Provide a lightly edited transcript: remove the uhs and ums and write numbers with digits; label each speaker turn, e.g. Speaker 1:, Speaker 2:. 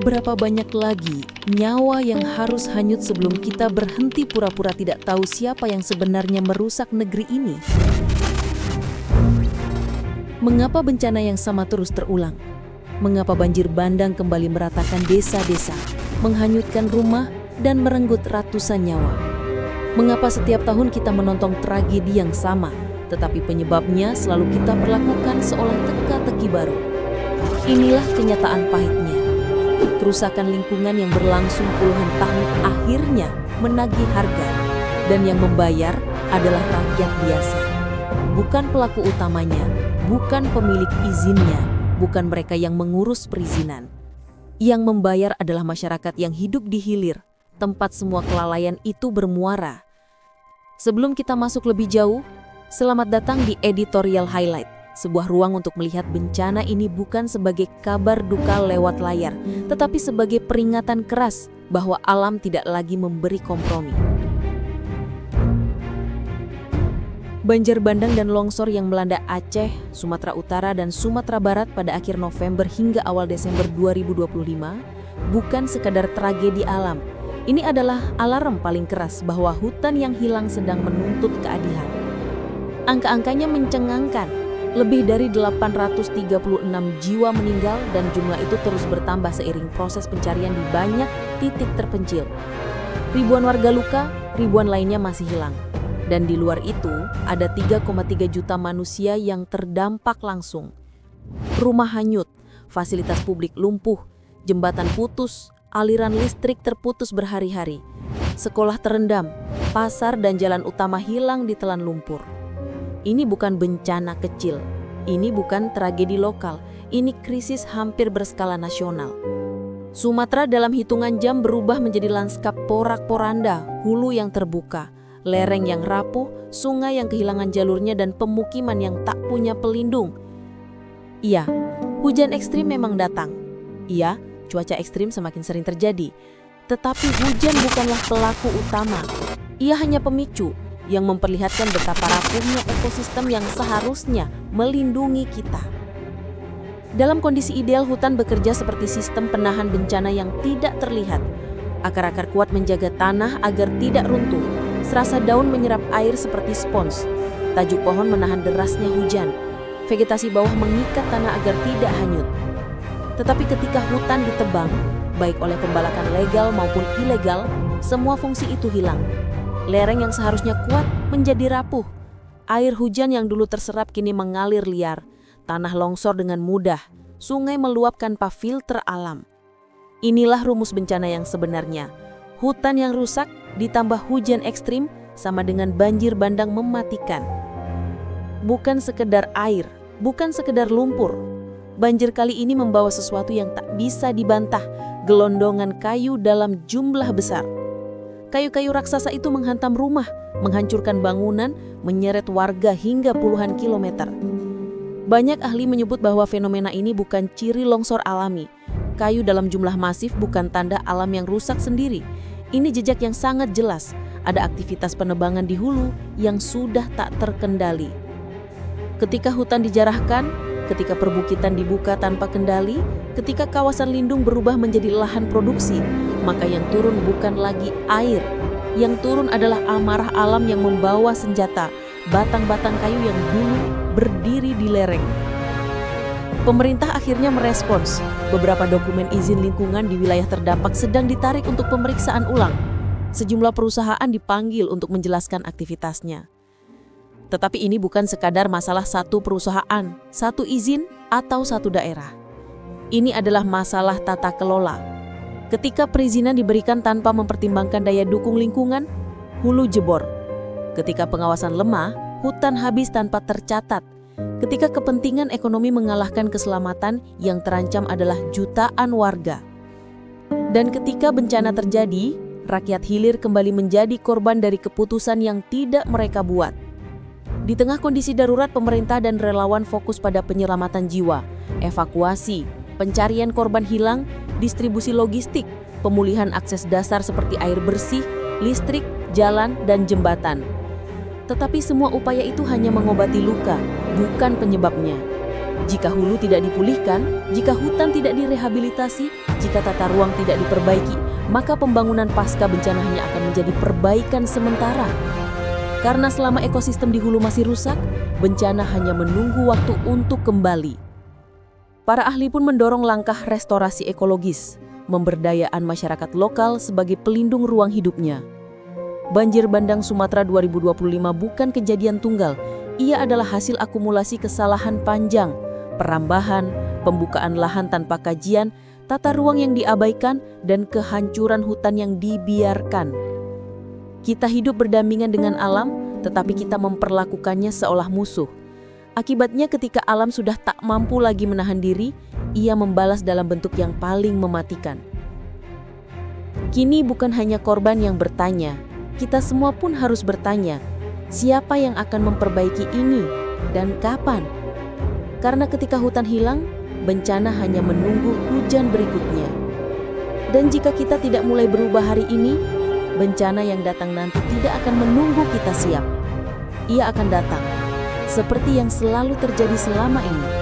Speaker 1: Berapa banyak lagi nyawa yang harus hanyut sebelum kita berhenti pura-pura tidak tahu siapa yang sebenarnya merusak negeri ini? Mengapa bencana yang sama terus terulang? Mengapa banjir bandang kembali meratakan desa-desa, menghanyutkan rumah, dan merenggut ratusan nyawa? Mengapa setiap tahun kita menonton tragedi yang sama, tetapi penyebabnya selalu kita perlakukan seolah teka-teki baru? Inilah kenyataan pahitnya. Kerusakan lingkungan yang berlangsung puluhan tahun akhirnya menagih harga, dan yang membayar adalah rakyat biasa. Bukan pelaku utamanya, bukan pemilik izinnya, bukan mereka yang mengurus perizinan. Yang membayar adalah masyarakat yang hidup di hilir, tempat semua kelalaian itu bermuara. Sebelum kita masuk lebih jauh, selamat datang di Editorial Highlight. Sebuah ruang untuk melihat bencana ini bukan sebagai kabar duka lewat layar, tetapi sebagai peringatan keras bahwa alam tidak lagi memberi kompromi. Banjir bandang dan longsor yang melanda Aceh, Sumatera Utara, dan Sumatera Barat pada akhir November hingga awal Desember 2025 bukan sekadar tragedi alam. Ini adalah alarm paling keras bahwa hutan yang hilang sedang menuntut keadilan. Angka-angkanya mencengangkan. Lebih dari 836 jiwa meninggal dan jumlah itu terus bertambah seiring proses pencarian di banyak titik terpencil. Ribuan warga luka, ribuan lainnya masih hilang. Dan di luar itu, ada 3,3 juta manusia yang terdampak langsung. Rumah hanyut, fasilitas publik lumpuh, jembatan putus, aliran listrik terputus berhari-hari. Sekolah terendam, pasar dan jalan utama hilang ditelan lumpur. Ini bukan bencana kecil, ini bukan tragedi lokal, ini krisis hampir berskala nasional. Sumatera dalam hitungan jam berubah menjadi lanskap porak-poranda, hulu yang terbuka, lereng yang rapuh, sungai yang kehilangan jalurnya, dan pemukiman yang tak punya pelindung. Iya, hujan ekstrim memang datang. Iya, cuaca ekstrim semakin sering terjadi. Tetapi hujan bukanlah pelaku utama. Ia hanya pemicu yang memperlihatkan betapa rapuhnya ekosistem yang seharusnya melindungi kita. Dalam kondisi ideal, hutan bekerja seperti sistem penahan bencana yang tidak terlihat. Akar-akar kuat menjaga tanah agar tidak runtuh. Serasa daun menyerap air seperti spons. Tajuk pohon menahan derasnya hujan. Vegetasi bawah mengikat tanah agar tidak hanyut. Tetapi ketika hutan ditebang, baik oleh pembalakan legal maupun ilegal, semua fungsi itu hilang. Lereng yang seharusnya kuat menjadi rapuh. Air hujan yang dulu terserap kini mengalir liar. Tanah longsor dengan mudah. Sungai meluap tanpa filter alam. Inilah rumus bencana yang sebenarnya. Hutan yang rusak ditambah hujan ekstrim sama dengan banjir bandang mematikan. Bukan sekedar air, bukan sekedar lumpur. Banjir kali ini membawa sesuatu yang tak bisa dibantah. Gelondongan kayu dalam jumlah besar. Kayu-kayu raksasa itu menghantam rumah, menghancurkan bangunan, menyeret warga hingga puluhan kilometer. Banyak ahli menyebut bahwa fenomena ini bukan ciri longsor alami. Kayu dalam jumlah masif bukan tanda alam yang rusak sendiri. Ini jejak yang sangat jelas. Ada aktivitas penebangan di hulu yang sudah tak terkendali. Ketika hutan dijarahkan, ketika perbukitan dibuka tanpa kendali, ketika kawasan lindung berubah menjadi lahan produksi, maka yang turun bukan lagi air. Yang turun adalah amarah alam yang membawa senjata, batang-batang kayu yang dulu berdiri di lereng. Pemerintah akhirnya merespons. Beberapa dokumen izin lingkungan di wilayah terdampak sedang ditarik untuk pemeriksaan ulang. Sejumlah perusahaan dipanggil untuk menjelaskan aktivitasnya. Tetapi ini bukan sekadar masalah satu perusahaan, satu izin, atau satu daerah. Ini adalah masalah tata kelola. Ketika perizinan diberikan tanpa mempertimbangkan daya dukung lingkungan, hulu jebor. Ketika pengawasan lemah, hutan habis tanpa tercatat. Ketika kepentingan ekonomi mengalahkan keselamatan, yang terancam adalah jutaan warga. Dan ketika bencana terjadi, rakyat hilir kembali menjadi korban dari keputusan yang tidak mereka buat. Di tengah kondisi darurat, pemerintah dan relawan fokus pada penyelamatan jiwa, evakuasi, pencarian korban hilang, distribusi logistik, pemulihan akses dasar seperti air bersih, listrik, jalan, dan jembatan. Tetapi semua upaya itu hanya mengobati luka, bukan penyebabnya. Jika hulu tidak dipulihkan, jika hutan tidak direhabilitasi, jika tata ruang tidak diperbaiki, maka pembangunan pasca bencana hanya akan menjadi perbaikan sementara. Karena selama ekosistem di hulu masih rusak, bencana hanya menunggu waktu untuk kembali. Para ahli pun mendorong langkah restorasi ekologis, pemberdayaan masyarakat lokal sebagai pelindung ruang hidupnya. Banjir bandang Sumatera 2025 bukan kejadian tunggal, ia adalah hasil akumulasi kesalahan panjang, perambahan, pembukaan lahan tanpa kajian, tata ruang yang diabaikan, dan kehancuran hutan yang dibiarkan. Kita hidup berdampingan dengan alam, tetapi kita memperlakukannya seolah musuh. Akibatnya ketika alam sudah tak mampu lagi menahan diri, ia membalas dalam bentuk yang paling mematikan. Kini bukan hanya korban yang bertanya, kita semua pun harus bertanya, siapa yang akan memperbaiki ini dan kapan? Karena ketika hutan hilang, bencana hanya menunggu hujan berikutnya. Dan jika kita tidak mulai berubah hari ini, bencana yang datang nanti tidak akan menunggu kita siap. Ia akan datang, seperti yang selalu terjadi selama ini.